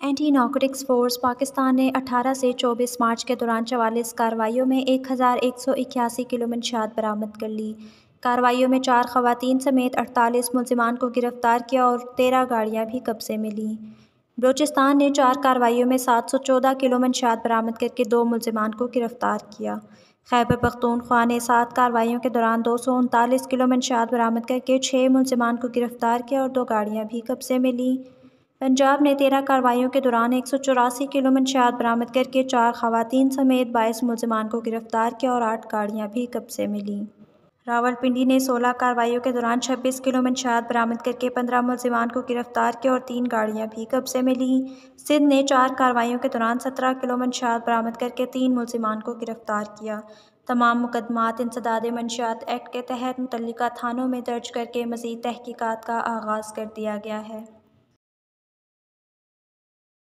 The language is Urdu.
اینٹی نارکوٹکس فورس پاکستان نے 18 سے 24 مارچ کے دوران 44 کارروائیوں میں 1181 کلو منشیات برآمد کر لی۔ کارروائیوں میں 4 خواتین سمیت 48 ملزمان کو گرفتار کیا اور 13 گاڑیاں بھی قبضے میں لیں۔ بلوچستان نے 4 کارروائیوں میں 714 کلو منشیات برآمد کر کے 2 ملزمان کو گرفتار کیا۔ خیبر پختونخوا نے 7 کارروائیوں کے دوران 239 کلو منشیات برآمد کر کے 6 ملزمان کو گرفتار کیا اور 2 گاڑیاں بھی قبضے میں لیں۔ پنجاب نے 13 کارروائیوں کے دوران 184 کلو منشیات برآمد کر کے 4 خواتین سمیت 22 ملزمان کو گرفتار کیا اور 8 گاڑیاں بھی قبضے میں لیں۔ راولپنڈی نے 16 کارروائیوں کے دوران 26 کلو منشیات برآمد کر کے 15 ملزمان کو گرفتار کیا اور 3 گاڑیاں بھی قبضے میں لیں۔ سندھ نے 4 کارروائیوں کے دوران 17 کلو منشیات برآمد کر کے 3 ملزمان کو گرفتار کیا۔ تمام مقدمات انسداد منشیات ایکٹ کے تحت متعلقہ تھانوں میں درج کر کے مزید تحقیقات کا آغاز کر دیا گیا ہے۔